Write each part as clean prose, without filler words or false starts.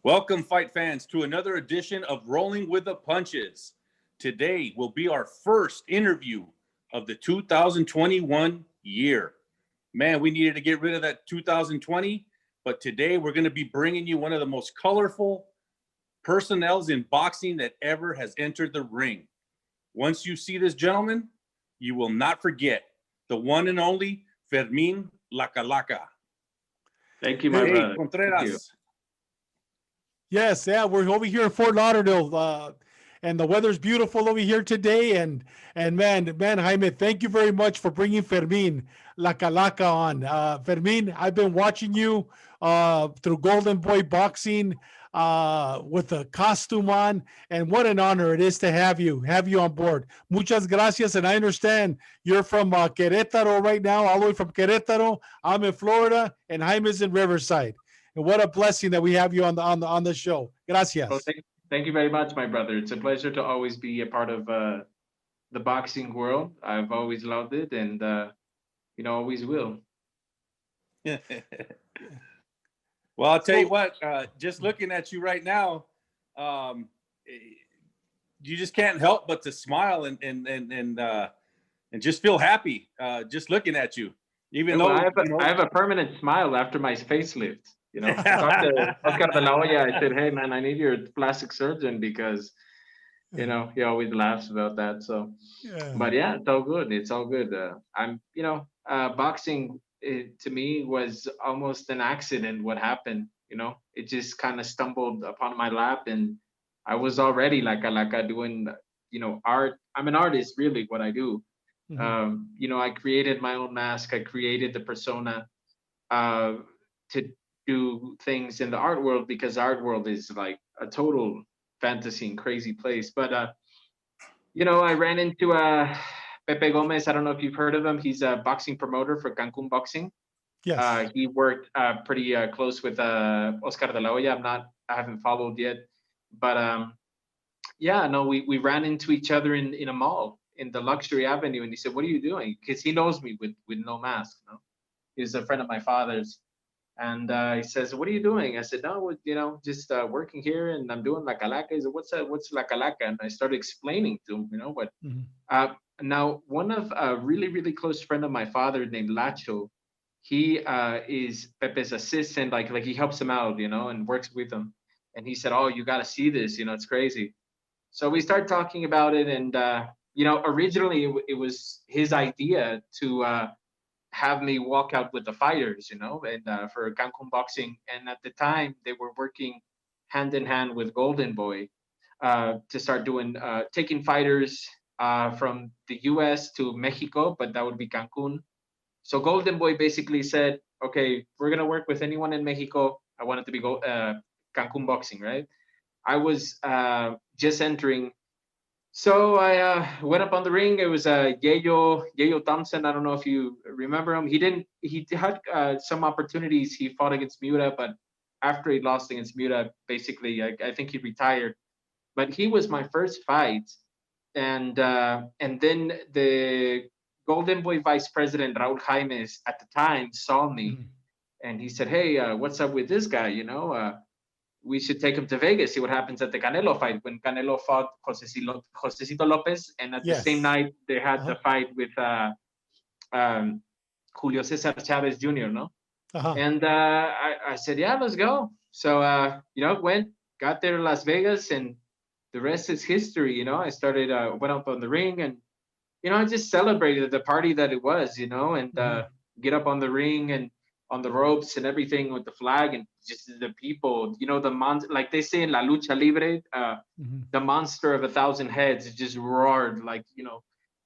Welcome, fight fans, to another edition of Rolling with the Punches. Today will be our first interview of the 2021 year. Man, we needed to get rid of that 2020, but today we're going to be bringing you one of the most colorful personnels in boxing that ever has entered the ring. Once you see this gentleman, you will not forget the one and only Fermin La Calaca. Thank you, my brother. Contreras. Yes, yeah, we're over here in Fort Lauderdale, and the weather's beautiful over here today. And man, Jaime, thank you very much for bringing Fermin La Calaca on. Fermin, I've been watching you through Golden Boy Boxing with the costume on, and what an honor it is to have you on board. Muchas gracias, and I understand you're from Querétaro right now, all the way from Querétaro. I'm in Florida, and Jaime's in Riverside. And what a blessing that we have you on the show. Gracias. Well, thank you very much, my brother. It's a pleasure to always be a part of the boxing world. I've always loved it, and always will. Well, I'll tell you what. Just looking at you right now, you just can't help but to smile and just feel happy just looking at you. Even though I have a permanent smile after my facelift. I talked to Oscar de la Hoya. I said, "Hey, man, I need your plastic surgeon because, he always laughs about that." So, but yeah, it's all good. It's all good. Boxing to me was almost an accident. What happened? It just kind of stumbled upon my lap, and I was already like doing, art. I'm an artist, really. What I do. Mm-hmm. I created my own mask. I created the persona to do things in the art world, because art world is like a total fantasy and crazy place. But I ran into Pepe Gomez. I don't know if you've heard of him. He's a boxing promoter for Cancun Boxing. Yes. He worked pretty close with Oscar de la Hoya. I haven't followed yet, but we ran into each other in a mall in the Luxury Avenue, and he said, "What are you doing?" Because he knows me with no mask. He's a friend of my father's. And he says, "What are you doing?" I said, "No, just working here, and I'm doing La Calaca." He said, "What's La Calaca?" And I started explaining to him, what. Mm-hmm. Now, one of a really, really close friend of my father named Lacho, he is Pepe's assistant. Like he helps him out, and works with him. And he said, "Oh, you got to see this. It's crazy." So we started talking about it, and originally it was his idea to have me walk out with the fighters, and for Cancun Boxing. And at the time, they were working hand in hand with Golden Boy to start taking fighters from the U.S. to Mexico, but that would be Cancun. So Golden Boy basically said, "Okay, we're gonna work with anyone in Mexico. I want it to be Cancun Boxing, right?" I was just entering. So I went up on the ring. It was Yayo Thompson. I don't know if you remember him. He had some opportunities. He fought against Miura, but after he lost against Miura, basically, I think he retired. But he was my first fight. And then the Golden Boy vice president, Raul Jaimes, at the time saw me. Mm-hmm. And he said, "Hey, what's up with this guy? We should take him to Vegas, see what happens at the Canelo fight," when Canelo fought Josecito Lopez. And at the same night, they had the fight with Julio Cesar Chavez Jr., no? And I said, "Yeah, let's go." So, got there to Las Vegas, and the rest is history. I started, went up on the ring, and, I just celebrated the party that it was, and get up on the ring and on the ropes and everything with the flag, and just the people, like they say in La Lucha Libre, the monster of 1,000 heads just roared,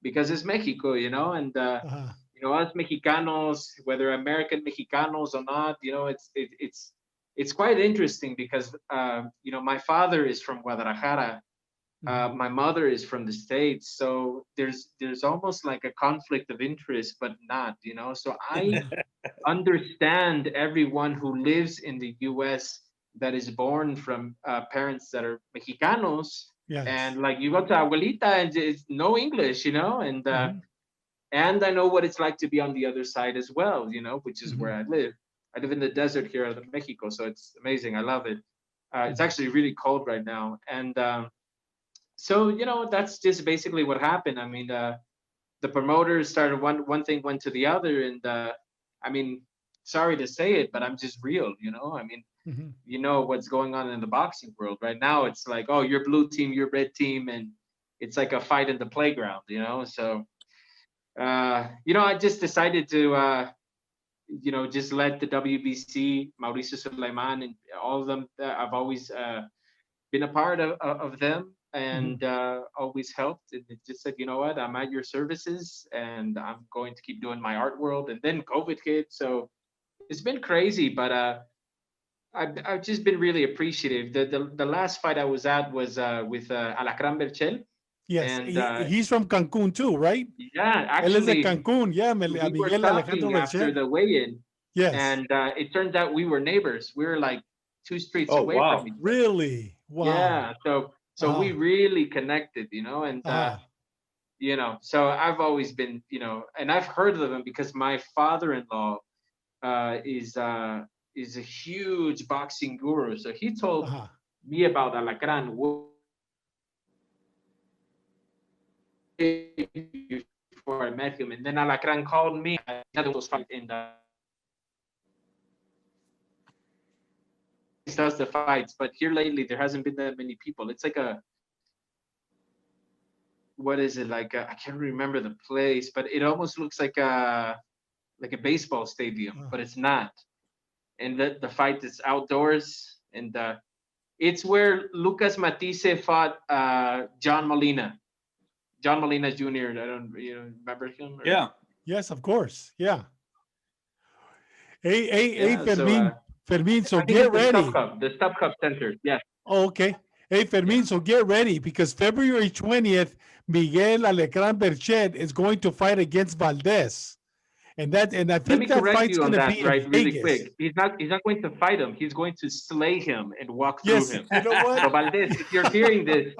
because it's Mexico, and us Mexicanos, whether American Mexicanos or not, it's quite interesting because my father is from Guadalajara. My mother is from the States, so there's almost like a conflict of interest, but not, So I understand everyone who lives in the U.S. that is born from parents that are Mexicanos, and like you go to Abuelita and it's no English, and and I know what it's like to be on the other side as well, which is where I live. I live in the desert here in Mexico, so it's amazing. I love it. It's actually really cold right now, and so that's just basically what happened. I mean, the promoters started one thing went to the other, and I mean, sorry to say it, but I'm just real. I mean, Mhm. you know what's going on in the boxing world right now. It's like, oh, you're blue team, you're red team, and it's like a fight in the playground. So I just decided to just let the WBC, Mauricio Suleiman, and all of them. I've always been a part of them, and always helped. And it just said, you know what, I'm at your services, and I'm going to keep doing my art world. And then COVID hit, so it's been crazy, but I've just been really appreciative. The last fight I was at was with Alacran Berchel, Yes, and he's from Cancun too, right? yeah, Él es de actually, Cancún. Yeah, we were Miguel Alejandro talking after Berchel. the weigh-in, Yes. and it turned out we were neighbors. We were like 2 streets Oh, away from wow. each other. Really? Wow. Yeah, so we really connected, and so I've always been, and I've heard of him because my father-in-law is a huge boxing guru. So he told me about Alacran way before I met him, and then Alacran called me. Another was fight in the does the fights, but here lately there hasn't been that many people. It's like what is it like? I can't remember the place, but it almost looks like a baseball stadium, but it's not. And the fight is outdoors, and it's where Lucas Matisse fought John Molina. John Molina Jr. I don't remember him? Yeah. Yes, of course. Yeah. Hey, Yeah, so Fermin, so I think get it's the ready. Stub Cup Center. Yeah. Oh, okay. Hey, Fermin, so get ready because February 20th, Miguel Alecran Berchet is going to fight against Valdez. And I Let think me that correct fight's you on going to that, be in right? Really Vegas. quick. He's not going to fight him. He's going to slay him and walk through Yes, him. you know So what? Valdez, if you're hearing this,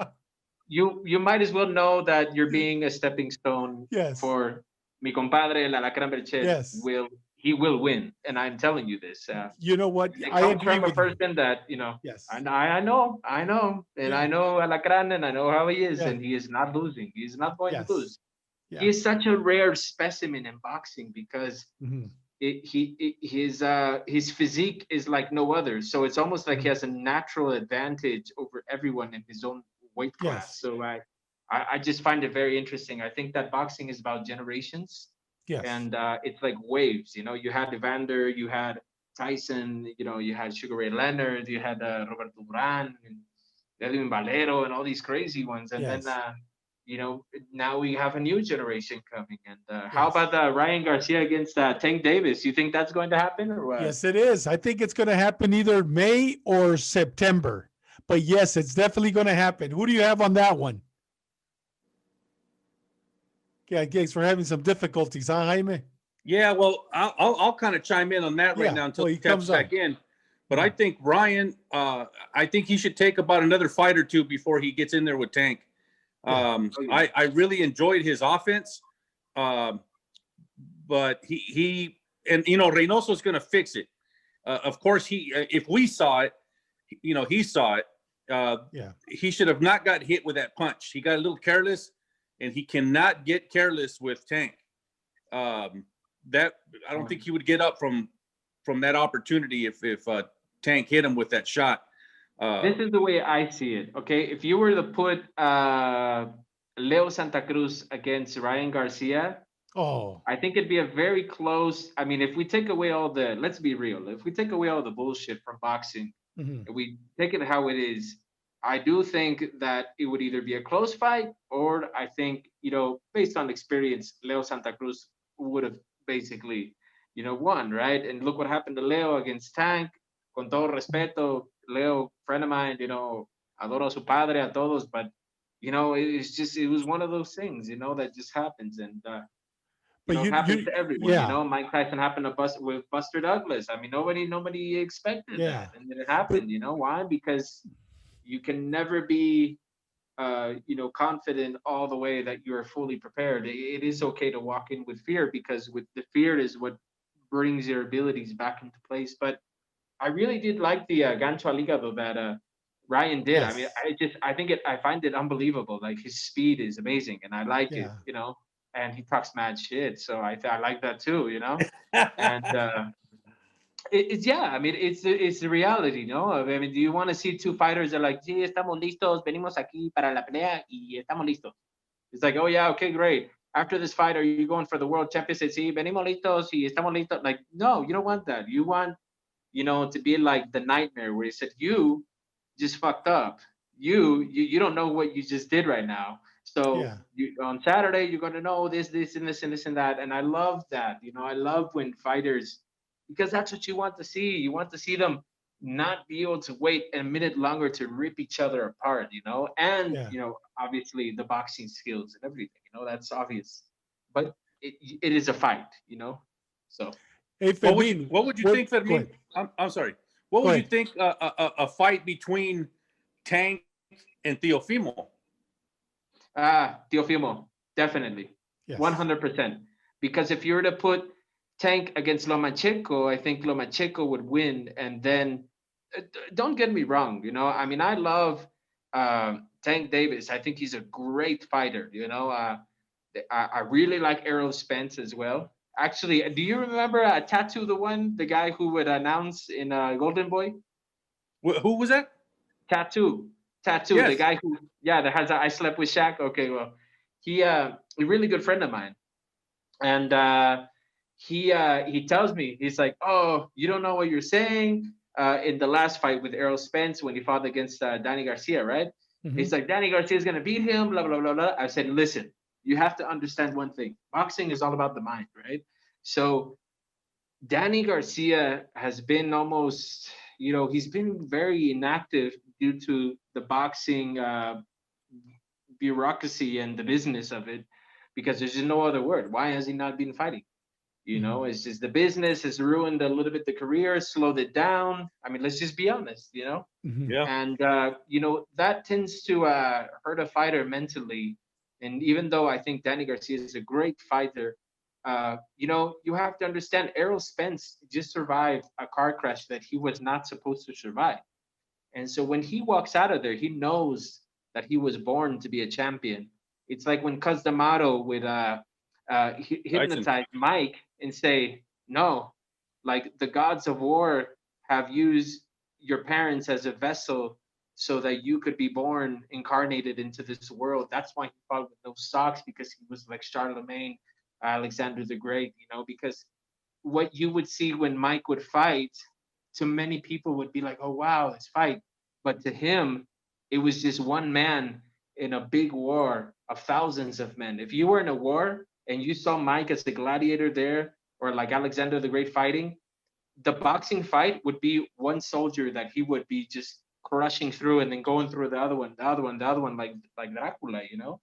you might as well know that you're being a stepping stone Yes, for mi compadre, el Alacrán Berchet. yes. He will win, and I'm telling you this. You know what? It I comes agree from a with you. person that Yes. I know, and Yeah. I know Alacrán, and I know how he is, Yeah. and he is not losing. He's not going to Yes. lose. Yeah. He is such a rare specimen in boxing because Mhm. his physique is like no other. So it's almost like he has a natural advantage over everyone in his own weight class. Yes. So I just find it very interesting. I think that boxing is about generations, Yes. and it's like waves. You had Evander, you had Tyson, you had Sugar Ray Leonard, you had Roberto Duran and Edwin Valero, and all these crazy ones, and then Yes. now we have a new generation coming. And how Yes. about Ryan Garcia against Tank Davis? You think that's going to happen or what? Yes, it is. I think it's going to happen either May or September. But yes, it's definitely going to happen. Who do you have on that one? Yeah, Gigs, we're having some difficulties, huh, Jaime? Yeah, well, I'll kind of chime in on that right Yeah, now until well, he he taps comes back on. in. But I think Ryan, I think he should take about another fight or two before he gets in there with Tank. I really enjoyed his offense, but he and Reynoso's going to fix it. Of course, if we saw it, he saw it. He should have not got hit with that punch. He got a little careless, and he cannot get careless with Tank. That I don't think he would get up from that opportunity if Tank hit him with that shot. This is the way I see it. Okay, if you were to put Leo Santa Cruz against Ryan Garcia, I think it'd be a very close. I mean, if we take away let's be real, if we take away all the bullshit from boxing, and we take it how it is, I do think that it would either be a close fight, or I think, based on experience, Leo Santa Cruz would have basically, won, right? And look what happened to Leo against Tank. Con todo respeto, Leo, friend of mine, adoro a su padre, a todos, but, it was one of those things, that just happens. And, it happens to everyone. Mike Tyson happened with Buster Douglas. I mean, nobody expected that, and then it happened. Why? Because you can never be, confident all the way that you are fully prepared. It is okay to walk in with fear, because with the fear is what brings your abilities back into place. But I really did like the gancho al hígado that Ryan did. I mean, Yes. I find it unbelievable. Like his speed is amazing, and I like it, Yeah. you know. And he talks mad shit, so I like that too, you know. And it's yeah, I mean, it's the reality, you know. I mean, do you want to see two fighters that are like, sí, estamos listos, venimos aquí para la pelea y estamos listos? It's like, oh yeah, okay, great. After this fight, are you going for the world championship? Sí, venimos listos y estamos listos. Like, no, you don't want that. You want, you know, to be like the nightmare where he said, you just fucked up. You don't know what you just did right now. So Yeah. you, on Saturday, you're going to know this, and this, and this, and that. And I love that. You know, I love when fighters, because that's what you want to see. You want to see them not be able to wait a minute longer to rip each other apart, you know? And, Yeah. you know, obviously the boxing skills and everything, you know, that's obvious. But it is a fight, you know? So. Hey, Fermin, What would you what, think, go Fermin? ahead. I'm sorry. What Go would you ahead. think a fight between Tank and Teofimo? Teofimo, definitely, Yes. 100%. Because if you were to put Tank against Lomachenko, I think Lomachenko would win. And then, don't get me wrong, you know, I mean, I love Tank Davis. I think he's a great fighter. You know, I really like Errol Spence as well. Actually, do you remember Tattoo, the guy who would announce in Golden Boy? Who was that? Tattoo, Tattoo, the Yes. guy who, yeah, that has I slept with Shaq. Okay, well, a really good friend of mine, and he tells me, he's like, oh, you don't know what you're saying. In the last fight with Errol Spence when he fought against Danny Garcia, right? Hmm. He's like, Danny Garcia is gonna beat him, blah blah blah blah. I said, listen, you have to understand one thing. Boxing is all about the mind, right? So Danny Garcia has been almost, you know, he's been very inactive due to the boxing bureaucracy and the business of it, because there's just no other word. Why has he not been fighting? You Hmm. know, it's just the business has ruined a little bit the career, slowed it down. I mean, let's just be honest, you know? Hmm. Yeah. And, you know, that tends to hurt a fighter mentally. And even though I think Danny Garcia is a great fighter, you know, you have to understand Errol Spence just survived a car crash that he was not supposed to survive. And so when he walks out of there, he knows that he was born to be a champion. It's like when Cus D'Amato would Tyson. hypnotize Mike and say, no, like the gods of war have used your parents as a vessel so that you could be born incarnated into this world. That's why he fought with no socks, because he was like Charlemagne, Alexander the Great, you know, because what you would see when Mike would fight, to many people would be like, oh wow, this fight. But to him, it was just one man in a big war of thousands of men. If you were in a war and you saw Mike as the gladiator there, or like Alexander the Great fighting, the boxing fight would be one soldier that he would be just crushing through and then going through the other one, the other one, the other one, like Dracula, you know.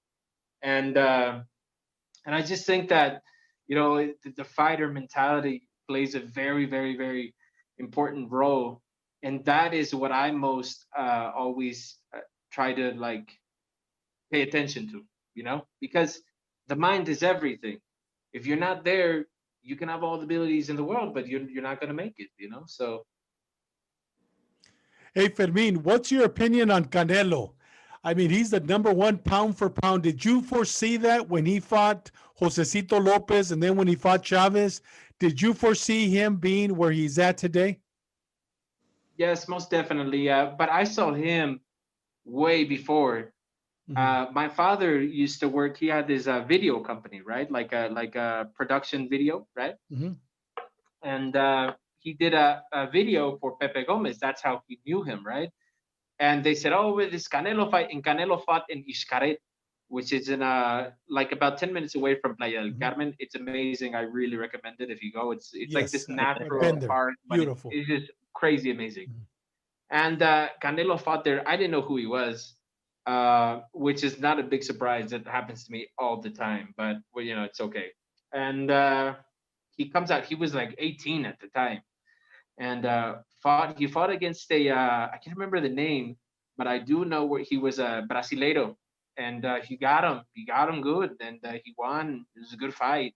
And and I just think that, you know, the fighter mentality plays a very, very, very important role, and that is what I most always try to like pay attention to, you know, because the mind is everything. If you're not there, you can have all the abilities in the world, but you're not gonna make it, you know. So Hey, Fermin, what's your opinion on Canelo? I mean, he's the number one pound for pound. Did you foresee that when he fought Josecito Lopez and then when he fought Chavez? Did you foresee him being where he's at today? yes, most definitely. But I saw him way before. Hmm. My father used to work. He had this video company, right? Like a production video, right? Hmm. And he did a video for Pepe Gomez. That's how he knew him, right? And they said, "Oh, with this Canelo fight," and Canelo fought in Xcaret, which is in like about 10 minutes away from Playa del Hmm. Carmen. It's amazing. I really recommend it if you go. It's like Yes, this I've been natural there. park, but Beautiful. it's just crazy amazing. Mhm. And Canelo fought there. I didn't know who he was, which is not a big surprise. That happens to me all the time, but well, you know, it's okay. And he comes out. He was like 18 at the time, and fought. He fought against a I can't remember the name, but I do know where he was a Brasileiro, and he got him. He got him good, and he won. It was a good fight.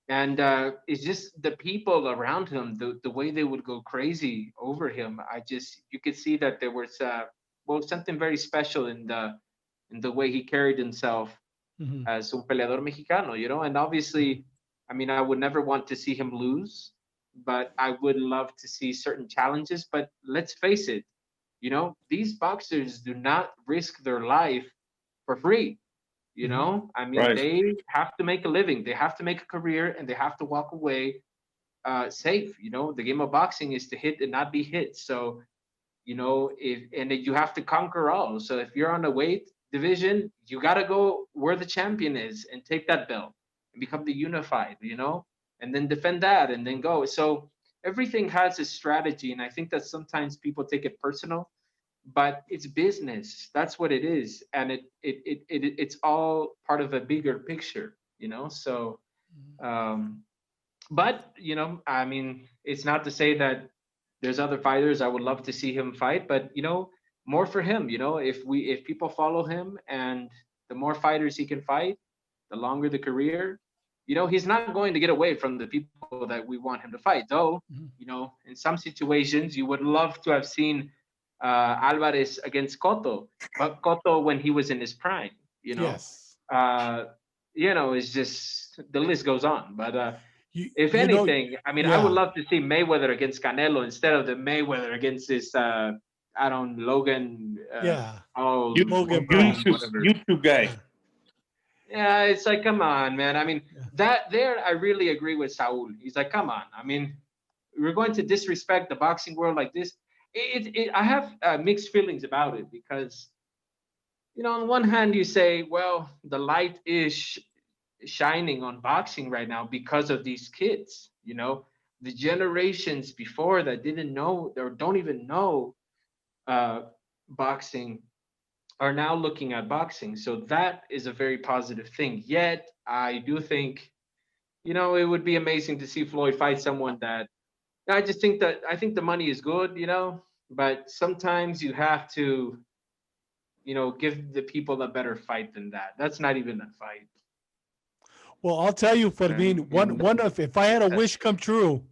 And it's just the people around him, the way they would go crazy over him. You could see that there was well, something very special in the way he carried himself Mhm. as un peleador mexicano, you know. And obviously, I mean, I would never want to see him lose, but I would love to see certain challenges. But let's face it, you know, these boxers do not risk their life for free. You Mhm. know, I mean, Right. they have to make a living, they have to make a career, and they have to walk away safe. You know, the game of boxing is to hit and not be hit. So, you know, you have to conquer all. So if you're on a weight division, you got to go where the champion is and take that belt and become the unified, you know, and then defend that and then go. So everything has a strategy. And I think that sometimes people take it personal, but it's business. That's what it is. And it's all part of a bigger picture, you know. So um but you know, I mean, it's not to say that there's other fighters I would love to see him fight, but you know, more for him. You know, if people follow him and the more fighters he can fight, the longer the career. You know, he's not going to get away from the people that we want him to fight. Though, Mhm. you know, in some situations, you would love to have seen Alvarez against Cotto, but Cotto when he was in his prime. Yes. Uh, you know, it's just the list goes on. But if You know, anything, I mean, I would yeah, love to see Mayweather against Canelo instead of the Mayweather against this, I don't Logan, yeah. You, Logan Paul, Paul. whatever. YouTube guy. Yeah, Yeah, it's like, come on, man. I mean, yeah. that there, I really agree with Saul. He's like, come on. I mean, we're going to disrespect the boxing world like this. I have mixed feelings about it because, you know, on one hand, you say, well, the light is shining on boxing right now because of these kids. You know, the generations before that didn't know or don't even know uh, boxing are now looking at boxing. So that is a very positive thing. Yet I do think, you know, it would be amazing to see Floyd fight someone that I think the money is good, you know, but sometimes you have to, you know, give the people a better fight than that. That's not even a fight. Well, I'll tell you, Fermin, And one of if I had a that's wish come true,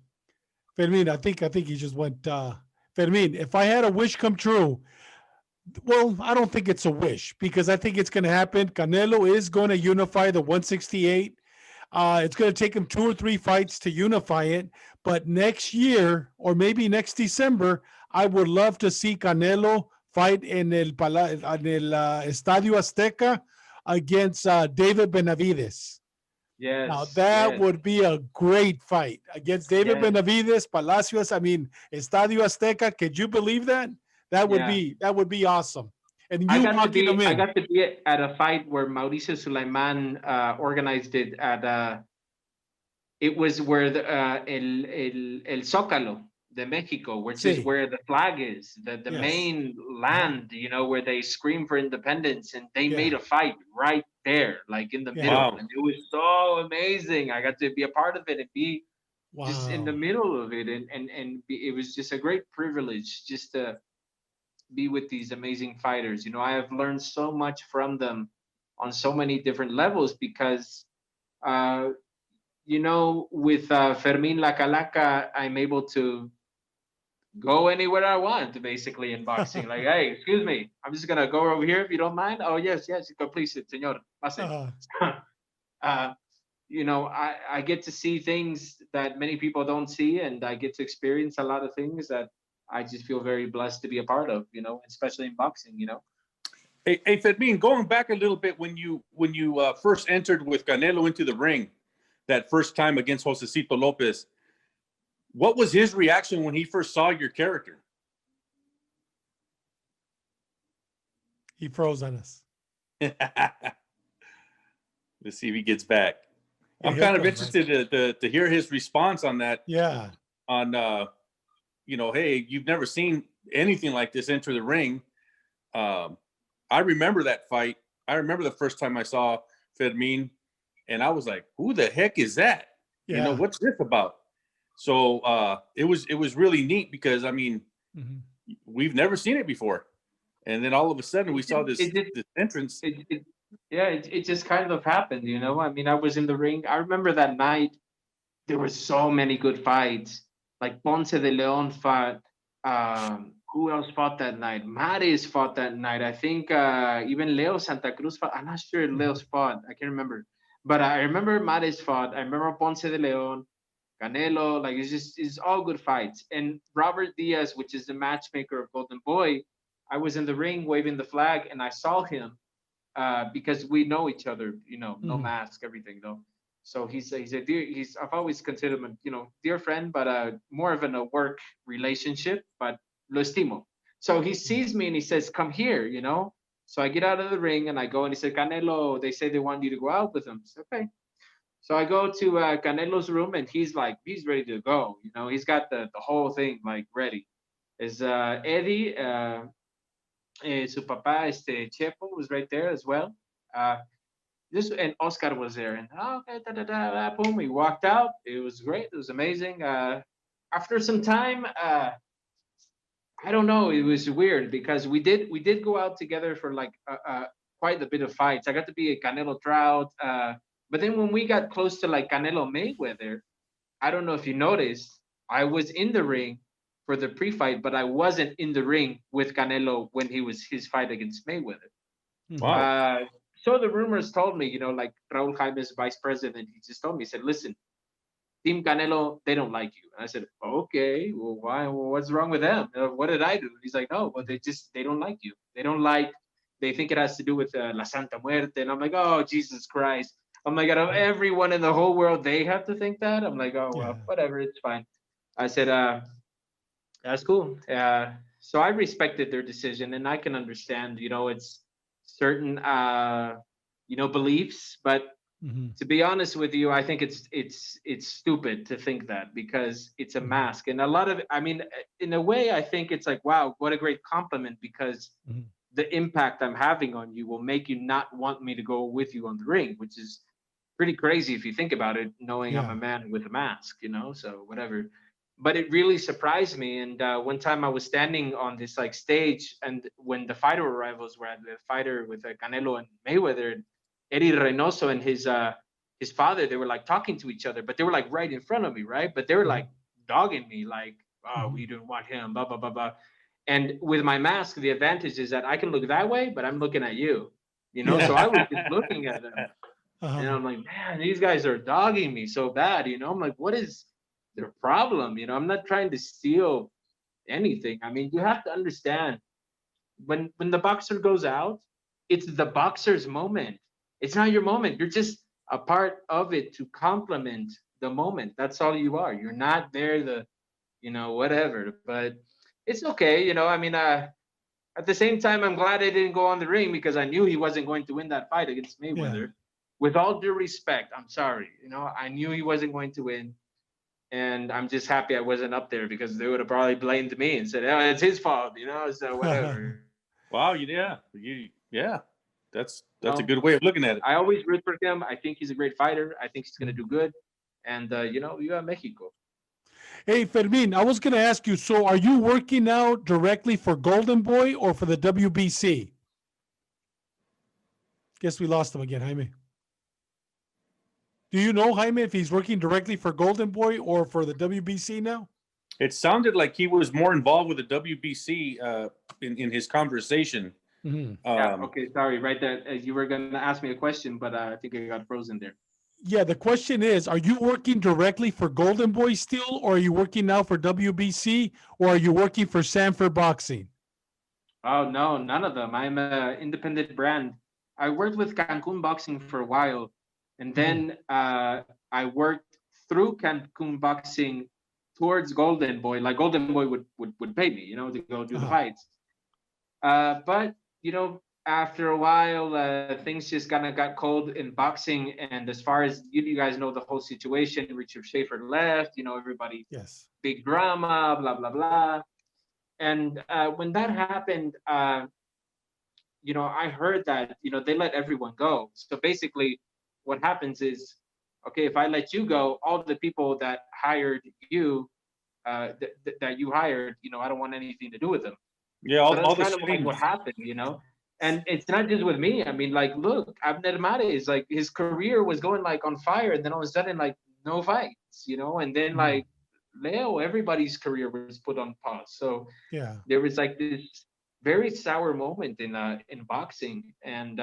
Fermin, I think he just went Fermin, if I had a wish come true, well, I don't think it's a wish because I think it's going to happen. Canelo is going to unify the 168. It's going to take him 2 or 3 fights to unify it. But next year, or maybe next December, I would love to see Canelo fight en el Estadio Azteca against David Benavides. Now yes, that yes, would be a great fight against David yes, Benavides, Palacios. I mean, Estadio Azteca. Could you believe that? yeah. That would be awesome. And you walking them I in. got to be at a fight where Mauricio Sulaiman organized it at it was where el Zócalo de Mexico, which is See, where the flag is, the yes, main uh-huh. land, you know, where they scream for independence, and they made Yeah, a fight right there, like in the yeah. middle, Wow. and it was so amazing. I got to be a part of it and be just in the Wow. middle of it, it was just a great privilege just to be with these amazing fighters. You know, I have learned so much from them on so many different levels because uh, you know, with Fermin La Calaca, I'm able to go anywhere I want, basically, in boxing. Like, hey, excuse me, I'm just gonna go over here if you don't mind. Oh yes, yes, you can please sit, señor. Pase. Uh, uh, you know, I get to see things that many people don't see, and I get to experience a lot of things that I just feel very blessed to be a part of. You know, especially in boxing. You know. Hey, Fermin, going back a little bit when you first entered with Canelo into the ring, that first time against Josecito Lopez, what was his reaction when he first saw your character? he froze on us. Let's see if he gets back. Yeah, I'm he'll kind of come back. interested to hear his response on that. Yeah. On you know, hey, you've never seen anything like this enter the ring. I remember that fight. I remember the first time I saw Fermin, and I was like, "Who the heck is that? You know, Yeah. what's this about?" So it was really neat because I mean, Mhm. we've never seen it before, and then all of a sudden we saw this It did. this entrance. It, yeah, it just kind of happened, you know. I mean, I was in the ring. I remember that night. there were so many good fights. Like Ponce de Leon fought. Who else fought that night? Mares fought that night. I think even Leo Santa Cruz fought. I'm not sure Leo's fought. I can't remember. But I remember Mares fought. I remember Ponce de Leon, Canelo. Like it's all good fights. And Robert Diaz, which is the matchmaker of Golden Boy, I was in the ring waving the flag, and I saw him because we know each other. No mask, everything though. So he's a dear. I've always considered him, dear friend, but more of a work relationship. But lo estimo. So he sees me and he says, "Come here," So I get out of the ring and I go and he said, "Canelo, they say they want you to go out with them." So, okay. So I go to Canelo's room and he's ready to go. He's got the whole thing like ready. Is Eddie, su papá, Chepo was right there as well. And Oscar was there, and okay, boom, we walked out. It was great. It was amazing. After some time, I don't know. It was weird because we did go out together for like quite a bit of fights. I got to be a Canelo Trout, but then when we got close to like Canelo Mayweather, I don't know if you noticed, I was in the ring for the pre-fight, but I wasn't in the ring with Canelo when he was his fight against Mayweather. Wow. So the rumors told me, like Raul Jaime's vice president, he just told me, he said, "Listen, Team Canelo, they don't like you." And I said, "Okay, well, why? Well, what's wrong with them? What did I do?" And he's like, "No, well, they don't like you. They think it has to do with La Santa Muerte." And I'm like, "Oh, Jesus Christ." I'm like, out of everyone in the whole world, they have to think that? I'm like, "Oh, well, whatever, it's fine." I said, "That's cool." So I respected their decision, and I can understand, it's certain beliefs, but to be honest with you, I think it's stupid to think that because it's a mask. And a lot of, in a way, I think it's like, wow, what a great compliment, because the impact I'm having on you will make you not want me to go with you on the ring, which is pretty crazy if you think about it, knowing I'm a man with a mask, so whatever. But it really surprised me. And one time I was standing on this like stage, and when the fighter arrivals were at the fighter with Canelo and Mayweather, Eddie Reynoso and his father, they were like talking to each other, but they were like right in front of me, right? But they were like dogging me, like, "Oh, we don't want him, blah blah blah blah." And with my mask, the advantage is that I can look that way, but I'm looking at you, So I was just looking at them, and I'm like, man, these guys are dogging me so bad, I'm like, what is their problem? I'm not trying to steal anything. You have to understand, when the boxer goes out, it's the boxer's moment. It's not your moment. You're just a part of it to complement the moment. That's all you are. You're not there whatever. But it's okay. At the same time, I'm glad I didn't go on the ring because I knew he wasn't going to win that fight against Mayweather. With all due respect, I'm sorry. I knew he wasn't going to win. And I'm just happy I wasn't up there because they would have probably blamed me and said, "Oh, it's his fault," so whatever. Wow, yeah. That's a good way of looking at it. I always root for him. I think he's a great fighter. I think he's going to do good. And, you have Mexico. Hey, Fermin, I was going to ask you, so are you working now directly for Golden Boy or for the WBC? Guess we lost him again, Jaime. Do you know, Jaime, if he's working directly for Golden Boy or for the WBC now? It sounded like he was more involved with the WBC in his conversation. Okay, sorry, right there. You were going to ask me a question, but I think I got frozen there. Yeah, the question is, are you working directly for Golden Boy still, or are you working now for WBC, or are you working for Zanfer Boxing? Oh, no, none of them. I'm an independent brand. I worked with Cancun Boxing for a while, and then I worked through Cancun Boxing towards Golden Boy. Like Golden Boy would pay me, to go do the fights. But, after a while, things just kind of got cold in boxing. And as far as you guys know, the whole situation, Richard Schaefer left, everybody, big drama, blah, blah, blah. And when that happened, I heard that, they let everyone go. So basically what happens is, okay, if I let you go, all the people that hired you, that you hired, I don't want anything to do with them. Yeah, all the kind of like what happened, And it's not just with me. Look, Abner Mares, like his career was going like on fire, and then all of a sudden, like no fights, and then like Leo, everybody's career was put on pause. So Yeah. there was like this very sour moment in boxing, and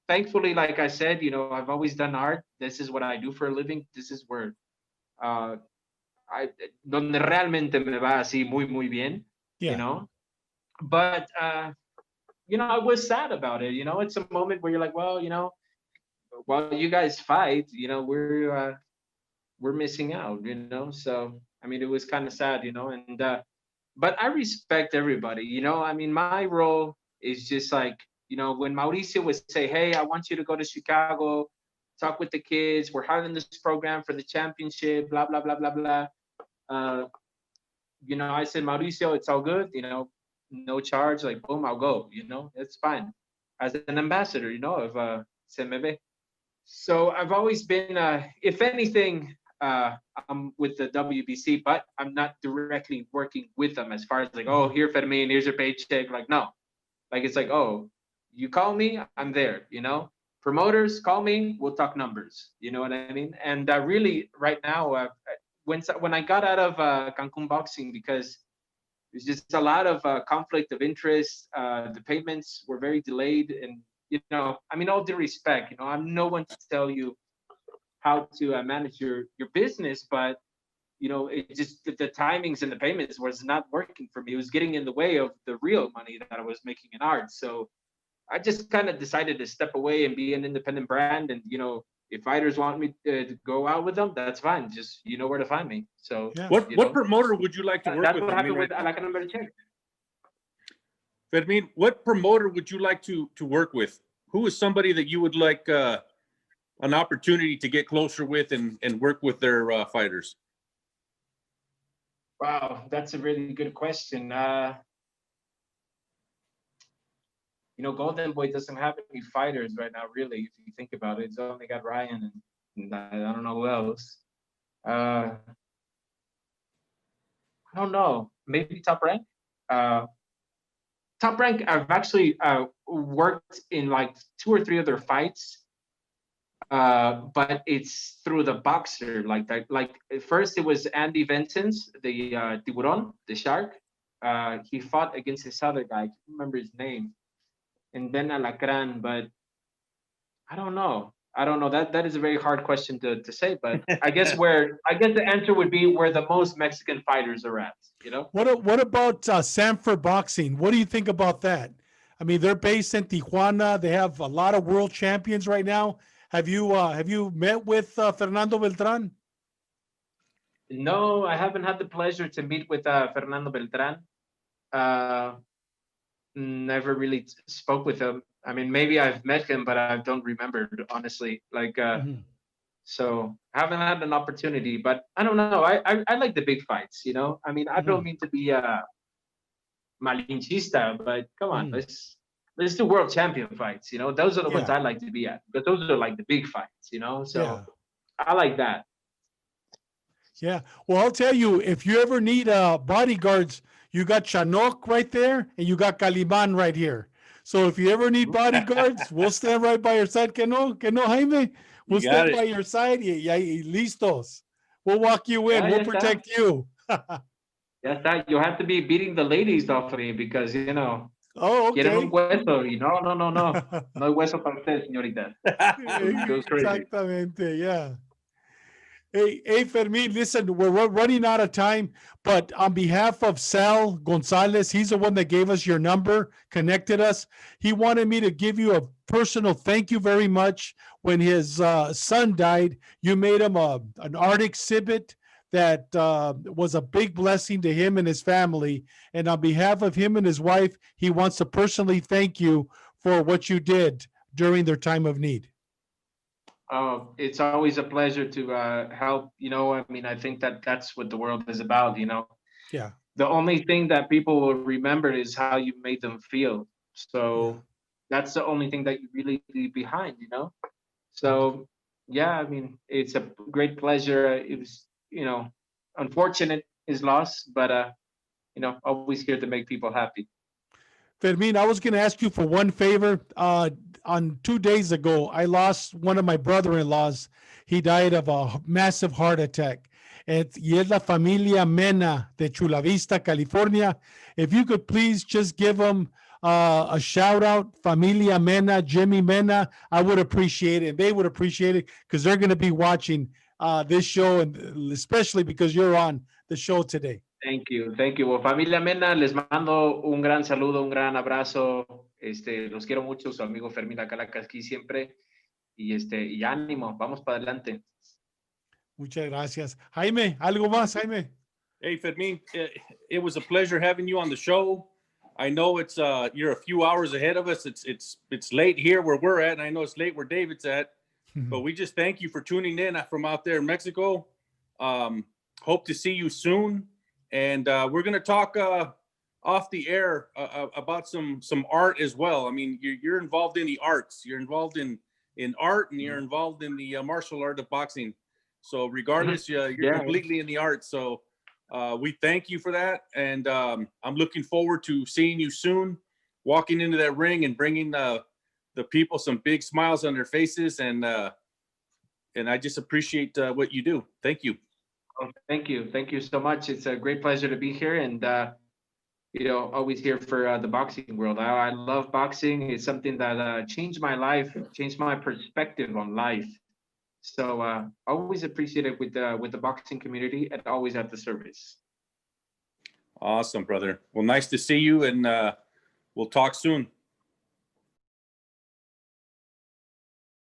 thankfully, like I said, I've always done art. This is what I do for a living. This is where uh, I donde realmente me va así muy bien, you Yeah. know. But I was sad about it. It's a moment where you're like, well, while you guys fight, we're missing out, So I mean, it was kind of sad, and but I respect everybody, I mean, my role is just like, when Mauricio would say, hey, I want you to go to Chicago, talk with the kids, we're having this program for the championship, blah blah blah blah blah. uh, I said, Mauricio, it's all good, no charge, like boom, I'll go, it's fine, as an ambassador, of CMB. So I've always been, if anything, I'm with the WBC, but I'm not directly working with them as far as like, oh, here, Fermin, here's your paycheck. Like, no, like it's like, oh, you call me, I'm there. Promoters call me, we'll talk numbers. You know what I mean? And really, right now, when I got out of Cancun boxing, because there's just a lot of conflict of interest. The payments were very delayed, and I mean, all due respect, I'm no one to tell you how to manage your business, but it just the timings and the payments was not working for me. It was getting in the way of the real money that I was making in art. So I just kind of decided to step away and be an independent brand. And if fighters want me to go out with them, that's fine. Just you know where to find me. So Yeah. What promoter would you like to work that's with? what happened with right I Like a Number to Check. Fermin, what promoter would you like to work with? Who is somebody that you would like an opportunity to get closer with and work with their fighters? Wow, that's a really good question. Golden Boy doesn't have any fighters right now, really, if you think about it. It's only got Ryan and I don't know who else. I don't know. Maybe Top Rank. Top Rank, I've actually worked in like 2 or 3 other fights, but it's through the boxer. Like that. Like at first, it was Andy Vincent's, the tiburon, the shark. He fought against this other guy. I can't remember his name. And then Alacran, but I don't know. That is a very hard question to say, but I guess the answer would be where the most Mexican fighters are at. What about Zanfer Boxing? What do you think about that? I mean, they're based in Tijuana. They have a lot of world champions right now. Have you met with Fernando Beltran? No, I haven't had the pleasure to meet with Fernando Beltran. Never really spoke with him. I mean, maybe I've met him, but I don't remember, honestly. Like, so I haven't had an opportunity. But I don't know. I like the big fights. I mean, I don't mean to be malinchista, but come on, let's do world champion fights. Those are the ones I like to be at, because those are like the big fights. So I like that. Yeah. Well, I'll tell you, if you ever need bodyguards, you got Chanok right there, and you got Caliban right here. So if you ever need bodyguards, we'll stand right by your side. Que no, Jaime? We'll stand by your side. Y listos. We'll walk you in. We'll protect you. Yes, you have to be beating the ladies off of me, because, Oh, okay. Quieren un hueso, y no. No hay hueso para usted, señorita. Goes crazy. Exactamente, yeah. Hey, Fermin, listen, we're running out of time, but on behalf of Sal Gonzalez, he's the one that gave us your number, connected us. He wanted me to give you a personal thank you very much. When his son died, you made him an art exhibit that was a big blessing to him and his family. And on behalf of him and his wife, he wants to personally thank you for what you did during their time of need. Oh, it's always a pleasure to help. I mean, I think that's what the world is about. Yeah. The only thing that people will remember is how you made them feel. So that's the only thing that you really leave behind. So yeah, I mean, it's a great pleasure. It was, unfortunate his loss, but always here to make people happy. Fermin, I was going to ask you for one favor. on 2 days ago, I lost one of my brother-in-laws. He died of a massive heart attack. Y es la familia Mena de Chula Vista, California. If you could please just give them a shout out, Familia Mena, Jimmy Mena, I would appreciate it. They would appreciate it because they're going to be watching this show, and especially because you're on the show today. Thank you, thank you. Well, familia Mena, les mando un gran saludo, un gran abrazo. Los quiero mucho, su amigo Fermin La Calaca aquí siempre. Y ánimo, vamos para adelante. Muchas gracias. Jaime, ¿algo más, Jaime? Hey, Fermin, it was a pleasure having you on the show. I know it's you're a few hours ahead of us. It's late here where we're at, and I know it's late where David's at. But we just thank you for tuning in from out there in Mexico. Hope to see you soon. And we're going to talk off the air about some art as well. I mean, you're involved in the arts. You're involved in art, and you're involved in the martial art of boxing. So regardless, you're completely in the arts. So we thank you for that. And I'm looking forward to seeing you soon, walking into that ring and bringing the people some big smiles on their faces. And I just appreciate what you do. Thank you. Oh, thank you. Thank you so much. It's a great pleasure to be here, and always here for the boxing world. I love boxing. It's something that changed my life, changed my perspective on life. So always appreciate it with the boxing community, and always at the service. Awesome, brother. Well, nice to see you, and we'll talk soon.